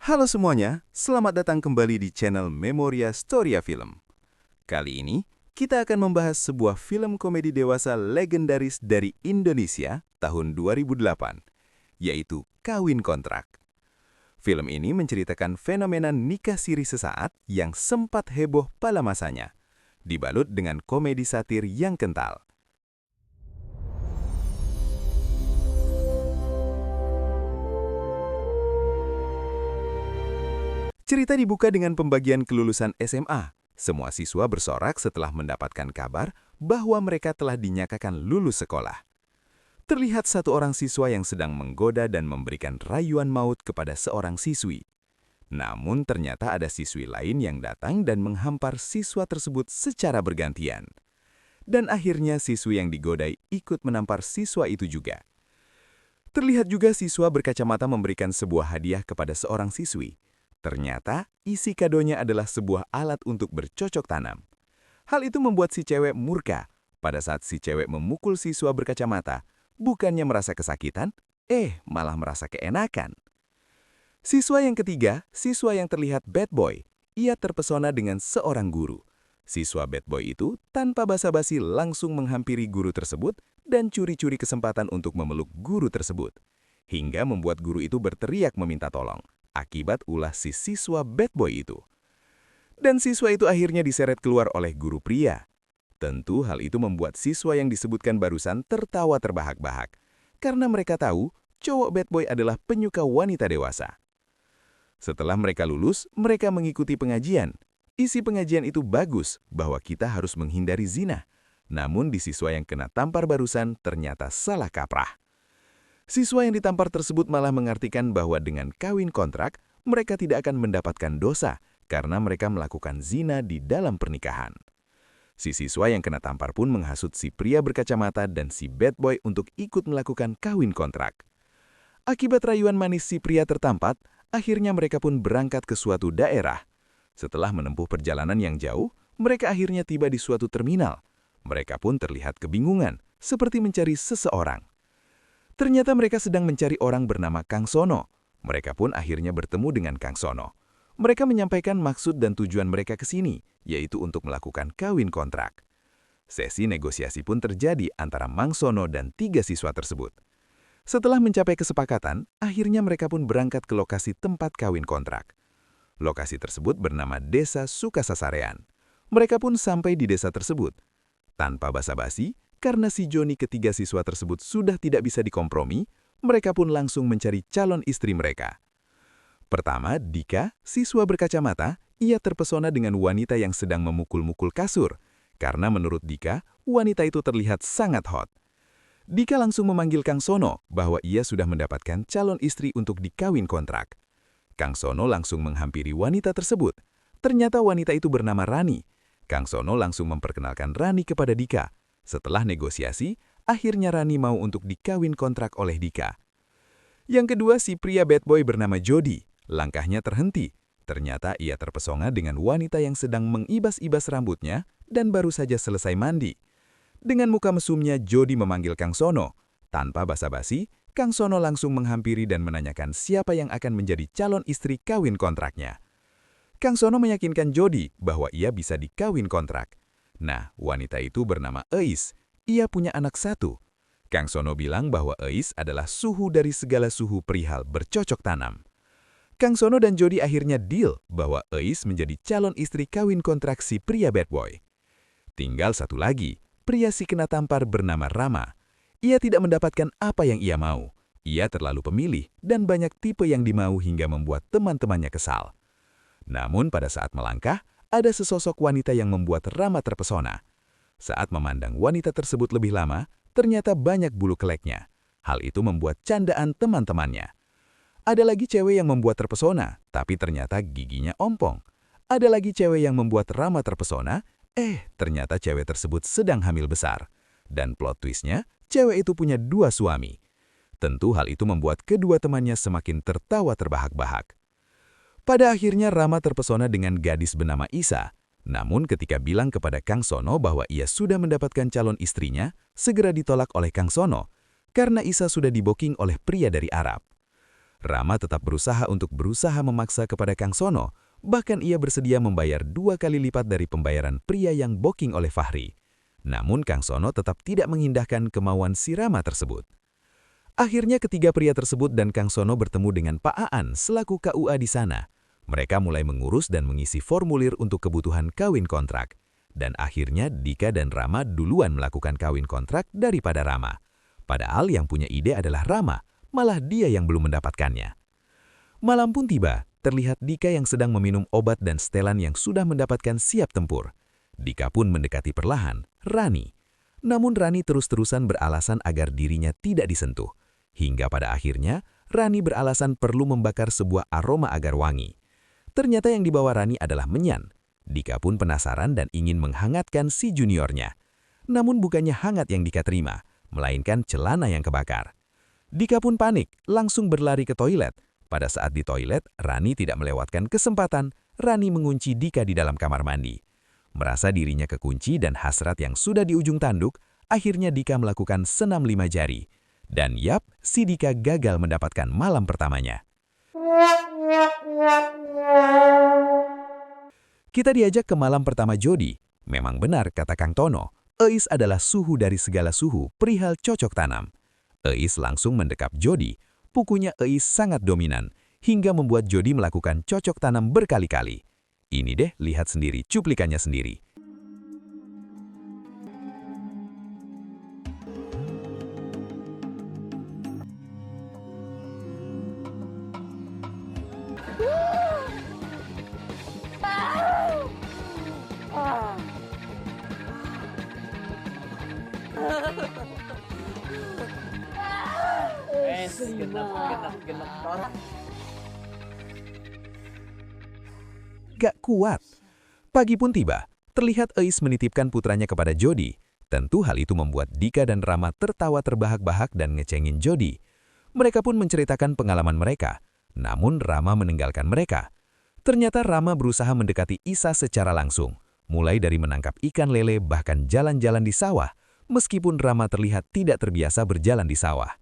Halo semuanya, selamat datang kembali di channel Memoria Storia Film. Kali ini, kita akan membahas sebuah film komedi dewasa legendaris dari Indonesia tahun 2008, yaitu Kawin Kontrak. Film ini menceritakan fenomena nikah siri sesaat yang sempat heboh pada masanya, dibalut dengan komedi satir yang kental. Cerita dibuka dengan pembagian kelulusan SMA. Semua siswa bersorak setelah mendapatkan kabar bahwa mereka telah dinyatakan lulus sekolah. Terlihat satu orang siswa yang sedang menggoda dan memberikan rayuan maut kepada seorang siswi. Namun ternyata ada siswi lain yang datang dan menghampar siswa tersebut secara bergantian. Dan akhirnya siswi yang digodai ikut menampar siswa itu juga. Terlihat juga siswa berkacamata memberikan sebuah hadiah kepada seorang siswi. Ternyata, isi kadonya adalah sebuah alat untuk bercocok tanam. Hal itu membuat si cewek murka. Pada saat si cewek memukul siswa berkacamata, bukannya merasa kesakitan, malah merasa keenakan. Siswa yang ketiga, siswa yang terlihat bad boy. Ia terpesona dengan seorang guru. Siswa bad boy itu tanpa basa-basi langsung menghampiri guru tersebut dan curi-curi kesempatan untuk memeluk guru tersebut. Hingga membuat guru itu berteriak meminta tolong. Akibat ulah si siswa bad boy itu. Dan siswa itu akhirnya diseret keluar oleh guru pria. Tentu hal itu membuat siswa yang disebutkan barusan tertawa terbahak-bahak. Karena mereka tahu cowok bad boy adalah penyuka wanita dewasa. Setelah mereka lulus, mereka mengikuti pengajian. Isi pengajian itu bagus bahwa kita harus menghindari zina. Namun di siswa yang kena tampar barusan ternyata salah kaprah. Siswa yang ditampar tersebut malah mengartikan bahwa dengan kawin kontrak, mereka tidak akan mendapatkan dosa karena mereka melakukan zina di dalam pernikahan. Si siswa yang kena tampar pun menghasut si pria berkacamata dan si bad boy untuk ikut melakukan kawin kontrak. Akibat rayuan manis si pria tertampat, akhirnya mereka pun berangkat ke suatu daerah. Setelah menempuh perjalanan yang jauh, mereka akhirnya tiba di suatu terminal. Mereka pun terlihat kebingungan, seperti mencari seseorang. Ternyata mereka sedang mencari orang bernama Kang Sono. Mereka pun akhirnya bertemu dengan Kang Sono. Mereka menyampaikan maksud dan tujuan mereka ke sini, yaitu untuk melakukan kawin kontrak. Sesi negosiasi pun terjadi antara Mang Sono dan 3 siswa tersebut. Setelah mencapai kesepakatan, akhirnya mereka pun berangkat ke lokasi tempat kawin kontrak. Lokasi tersebut bernama Desa Sukasasarean. Mereka pun sampai di desa tersebut. Tanpa basa-basi, karena si Joni ketiga siswa tersebut sudah tidak bisa dikompromi, mereka pun langsung mencari calon istri mereka. Pertama, Dika, siswa berkacamata, ia terpesona dengan wanita yang sedang memukul-mukul kasur. Karena menurut Dika, wanita itu terlihat sangat hot. Dika langsung memanggil Kang Sono bahwa ia sudah mendapatkan calon istri untuk dikawin kontrak. Kang Sono langsung menghampiri wanita tersebut. Ternyata wanita itu bernama Rani. Kang Sono langsung memperkenalkan Rani kepada Dika. Setelah negosiasi, akhirnya Rani mau untuk dikawin kontrak oleh Dika. Yang kedua, si pria bad boy bernama Jody. Langkahnya terhenti. Ternyata ia terpesona dengan wanita yang sedang mengibas-ibas rambutnya dan baru saja selesai mandi. Dengan muka mesumnya, Jody memanggil Kang Sono. Tanpa basa-basi, Kang Sono langsung menghampiri dan menanyakan siapa yang akan menjadi calon istri kawin kontraknya. Kang Sono meyakinkan Jody bahwa ia bisa dikawin kontrak. Nah, wanita itu bernama Eis. Ia punya anak 1. Kang Sono bilang bahwa Eis adalah suhu dari segala suhu perihal bercocok tanam. Kang Sono dan Jody akhirnya deal bahwa Eis menjadi calon istri kawin kontrak si pria bad boy. Tinggal satu lagi, pria si kena tampar bernama Rama. Ia tidak mendapatkan apa yang ia mau. Ia terlalu pemilih dan banyak tipe yang dimau hingga membuat teman-temannya kesal. Namun pada saat melangkah, ada sesosok wanita yang membuat Rama terpesona. Saat memandang wanita tersebut lebih lama, ternyata banyak bulu keleknya. Hal itu membuat candaan teman-temannya. Ada lagi cewek yang membuat terpesona, tapi ternyata giginya ompong. Ada lagi cewek yang membuat Rama terpesona, ternyata cewek tersebut sedang hamil besar. Dan plot twistnya, cewek itu punya 2 suami. Tentu hal itu membuat kedua temannya semakin tertawa terbahak-bahak. Pada akhirnya Rama terpesona dengan gadis bernama Isa. Namun ketika bilang kepada Kang Sono bahwa ia sudah mendapatkan calon istrinya, segera ditolak oleh Kang Sono, karena Isa sudah diboking oleh pria dari Arab. Rama tetap berusaha memaksa kepada Kang Sono, bahkan ia bersedia membayar 2 kali lipat dari pembayaran pria yang booking oleh Fahri. Namun Kang Sono tetap tidak mengindahkan kemauan si Rama tersebut. Akhirnya ketiga pria tersebut dan Kang Sono bertemu dengan Pak Aan selaku KUA di sana. Mereka mulai mengurus dan mengisi formulir untuk kebutuhan kawin kontrak. Dan akhirnya Dika dan Rama duluan melakukan kawin kontrak daripada Rama. Padahal yang punya ide adalah Rama, malah dia yang belum mendapatkannya. Malam pun tiba, terlihat Dika yang sedang meminum obat dan setelan yang sudah mendapatkan siap tempur. Dika pun mendekati perlahan Rani. Namun Rani terus-terusan beralasan agar dirinya tidak disentuh. Hingga pada akhirnya, Rani beralasan perlu membakar sebuah aroma agar wangi. Ternyata yang dibawa Rani adalah menyan. Dika pun penasaran dan ingin menghangatkan si juniornya. Namun bukannya hangat yang Dika terima, melainkan celana yang kebakar. Dika pun panik, langsung berlari ke toilet. Pada saat di toilet, Rani tidak melewatkan kesempatan. Rani mengunci Dika di dalam kamar mandi. Merasa dirinya kekunci dan hasrat yang sudah di ujung tanduk, akhirnya Dika melakukan senam 5 jari. Dan yap, si Dika gagal mendapatkan malam pertamanya. Kita diajak ke malam pertama jodi. Memang benar kata Kang Tono, Eis adalah suhu dari segala suhu perihal cocok tanam. Eis langsung mendekap Jodi. Pukunya Eis sangat dominan, hingga membuat Jodi melakukan cocok tanam berkali-kali. Ini deh, lihat sendiri cuplikannya sendiri. Gak kuat. Pagi pun tiba, terlihat Eis menitipkan putranya kepada Jodi. Tentu hal itu membuat Dika dan Rama tertawa terbahak-bahak dan ngecengin Jodi. Mereka pun menceritakan pengalaman mereka, namun Rama meninggalkan mereka. Ternyata Rama berusaha mendekati Isa secara langsung, mulai dari menangkap ikan lele bahkan jalan-jalan di sawah, meskipun Rama terlihat tidak terbiasa berjalan di sawah.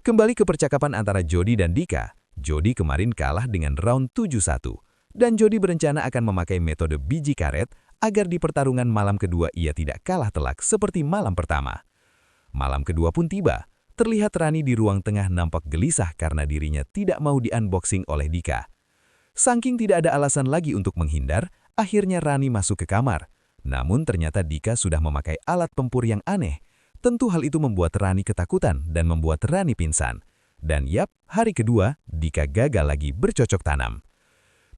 Kembali ke percakapan antara Jodi dan Dika, Jodi kemarin kalah dengan round 7-1, dan Jodi berencana akan memakai metode biji karet agar di pertarungan malam kedua ia tidak kalah telak seperti malam pertama. Malam kedua pun tiba, terlihat Rani di ruang tengah nampak gelisah karena dirinya tidak mau di-unboxing oleh Dika. Saking tidak ada alasan lagi untuk menghindar, akhirnya Rani masuk ke kamar. Namun ternyata Dika sudah memakai alat tempur yang aneh. Tentu hal itu membuat Rani ketakutan dan membuat Rani pingsan. Dan yap, hari kedua, Dika gagal lagi bercocok tanam.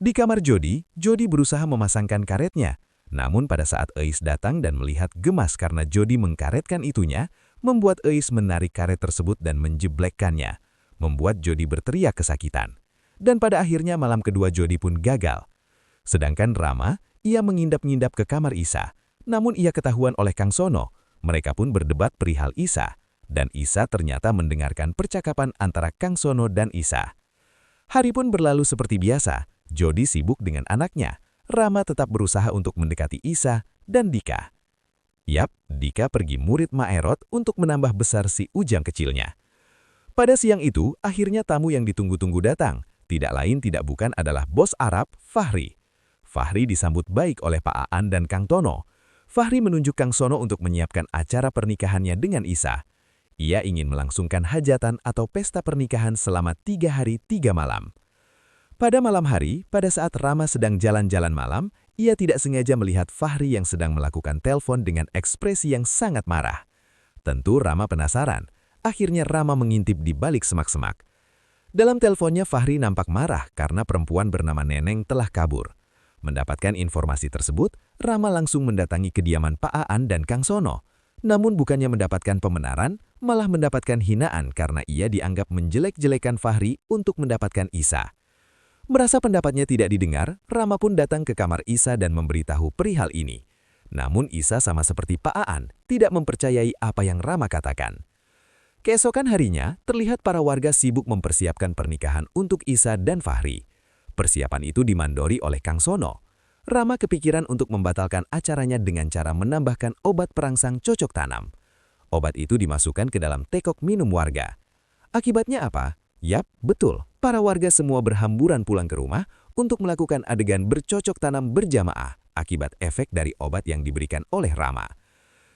Di kamar Jodi, Jodi berusaha memasangkan karetnya. Namun pada saat Eis datang dan melihat gemas karena Jodi mengkaretkan itunya, membuat Eis menarik karet tersebut dan menjeblekkannya. Membuat Jodi berteriak kesakitan. Dan pada akhirnya malam kedua Jodi pun gagal. Sedangkan Rama, ia mengindap-ngindap ke kamar Isa. Namun ia ketahuan oleh Kang Sono. Mereka pun berdebat perihal Isa. Dan Isa ternyata mendengarkan percakapan antara Kang Sono dan Isa. Hari pun berlalu seperti biasa. Jodi sibuk dengan anaknya. Rama tetap berusaha untuk mendekati Isa dan Dika. Yap, Dika pergi murid Maerot untuk menambah besar si ujang kecilnya. Pada siang itu, akhirnya tamu yang ditunggu-tunggu datang. Tidak lain tidak bukan adalah bos Arab, Fahri. Fahri disambut baik oleh Pak Aan dan Kang Tono. Fahri menunjuk Kang Sono untuk menyiapkan acara pernikahannya dengan Isa. Ia ingin melangsungkan hajatan atau pesta pernikahan selama 3 hari 3 malam. Pada malam hari, pada saat Rama sedang jalan-jalan malam, ia tidak sengaja melihat Fahri yang sedang melakukan telepon dengan ekspresi yang sangat marah. Tentu Rama penasaran. Akhirnya Rama mengintip di balik semak-semak. Dalam teleponnya Fahri nampak marah karena perempuan bernama Neneng telah kabur. Mendapatkan informasi tersebut, Rama langsung mendatangi kediaman Pak Aan dan Kang Sono. Namun bukannya mendapatkan pembenaran, malah mendapatkan hinaan karena ia dianggap menjelek-jelekan Fahri untuk mendapatkan Isa. Merasa pendapatnya tidak didengar, Rama pun datang ke kamar Isa dan memberitahu perihal ini. Namun Isa sama seperti Pak Aan, tidak mempercayai apa yang Rama katakan. Keesokan harinya, terlihat para warga sibuk mempersiapkan pernikahan untuk Isa dan Fahri. Persiapan itu dimandori oleh Kang Sono. Rama kepikiran untuk membatalkan acaranya dengan cara menambahkan obat perangsang cocok tanam. Obat itu dimasukkan ke dalam tekok minum warga. Akibatnya apa? Yap, betul. Para warga semua berhamburan pulang ke rumah untuk melakukan adegan bercocok tanam berjamaah akibat efek dari obat yang diberikan oleh Rama.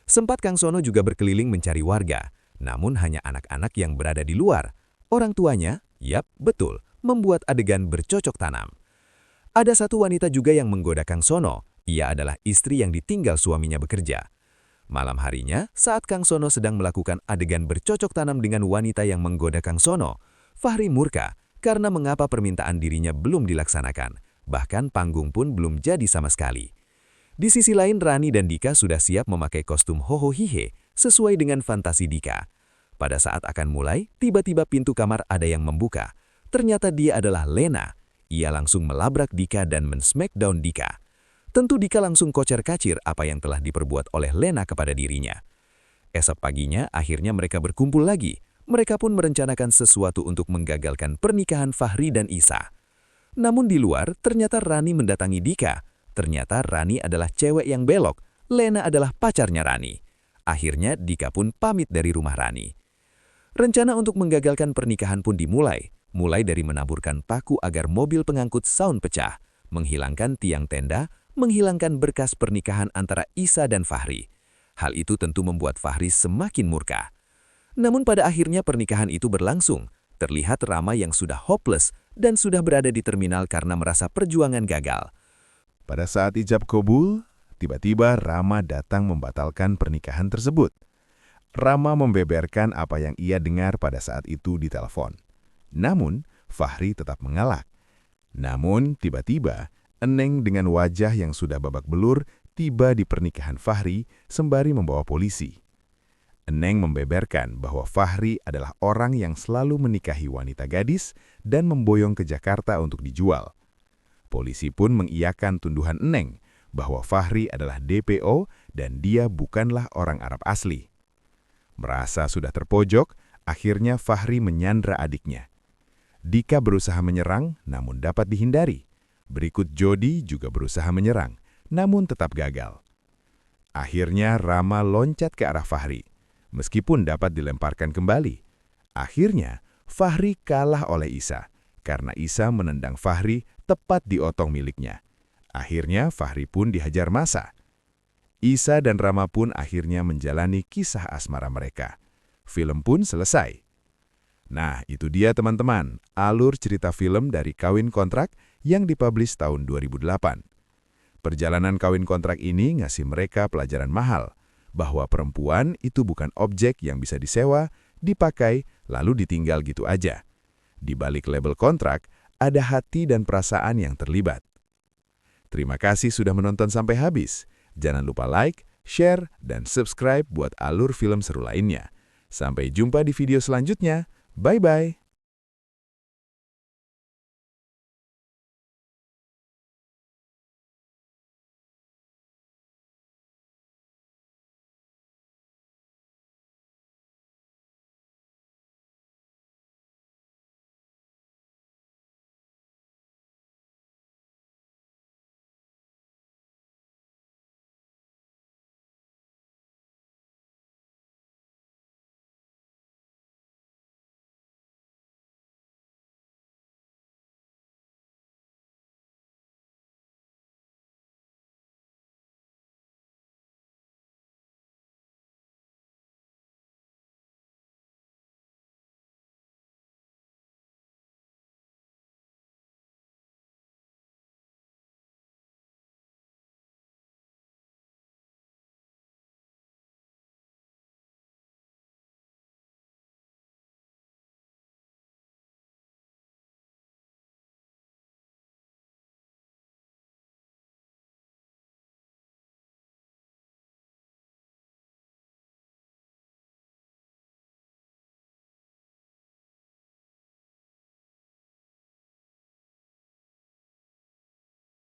Sempat Kang Sono juga berkeliling mencari warga, namun hanya anak-anak yang berada di luar. Orang tuanya, yap, betul, membuat adegan bercocok tanam. Ada satu wanita juga yang menggoda Kang Sono. Ia adalah istri yang ditinggal suaminya bekerja. Malam harinya, saat Kang Sono sedang melakukan adegan bercocok tanam dengan wanita yang menggoda Kang Sono, Fahri murka karena mengapa permintaan dirinya belum dilaksanakan, bahkan panggung pun belum jadi sama sekali. Di sisi lain, Rani dan Dika sudah siap memakai kostum Hoho Hihe sesuai dengan fantasi Dika. Pada saat akan mulai, tiba-tiba pintu kamar ada yang membuka. Ternyata dia adalah Lena. Ia langsung melabrak Dika dan men-smackdown Dika. Tentu Dika langsung kocar-kacir apa yang telah diperbuat oleh Lena kepada dirinya. Esok paginya, akhirnya mereka berkumpul lagi. Mereka pun merencanakan sesuatu untuk menggagalkan pernikahan Fahri dan Isa. Namun di luar, ternyata Rani mendatangi Dika. Ternyata Rani adalah cewek yang belok. Lena adalah pacarnya Rani. Akhirnya Dika pun pamit dari rumah Rani. Rencana untuk menggagalkan pernikahan pun dimulai. Mulai dari menaburkan paku agar mobil pengangkut sound pecah, menghilangkan tiang tenda, menghilangkan berkas pernikahan antara Isa dan Fahri. Hal itu tentu membuat Fahri semakin murka. Namun pada akhirnya pernikahan itu berlangsung. Terlihat Rama yang sudah hopeless dan sudah berada di terminal karena merasa perjuangan gagal. Pada saat ijab kabul, tiba-tiba Rama datang membatalkan pernikahan tersebut. Rama membeberkan apa yang ia dengar pada saat itu di telepon. Namun, Fahri tetap mengelak. Namun, tiba-tiba, Eneng dengan wajah yang sudah babak belur tiba di pernikahan Fahri sembari membawa polisi. Eneng membeberkan bahwa Fahri adalah orang yang selalu menikahi wanita gadis dan memboyong ke Jakarta untuk dijual. Polisi pun mengiyakan tuduhan Eneng bahwa Fahri adalah DPO dan dia bukanlah orang Arab asli. Merasa sudah terpojok, akhirnya Fahri menyandra adiknya. Dika berusaha menyerang namun dapat dihindari. Berikut Jody juga berusaha menyerang, namun tetap gagal. Akhirnya Rama loncat ke arah Fahri, meskipun dapat dilemparkan kembali. Akhirnya Fahri kalah oleh Isa, karena Isa menendang Fahri tepat di otong miliknya. Akhirnya Fahri pun dihajar massa. Isa dan Rama pun akhirnya menjalani kisah asmara mereka. Film pun selesai. Nah, itu dia teman-teman, alur cerita film dari Kawin Kontrak yang dipublish tahun 2008. Perjalanan kawin kontrak ini ngasih mereka pelajaran mahal, bahwa perempuan itu bukan objek yang bisa disewa, dipakai, lalu ditinggal gitu aja. Di balik label kontrak, ada hati dan perasaan yang terlibat. Terima kasih sudah menonton sampai habis. Jangan lupa like, share, dan subscribe buat alur film seru lainnya. Sampai jumpa di video selanjutnya. Bye-bye.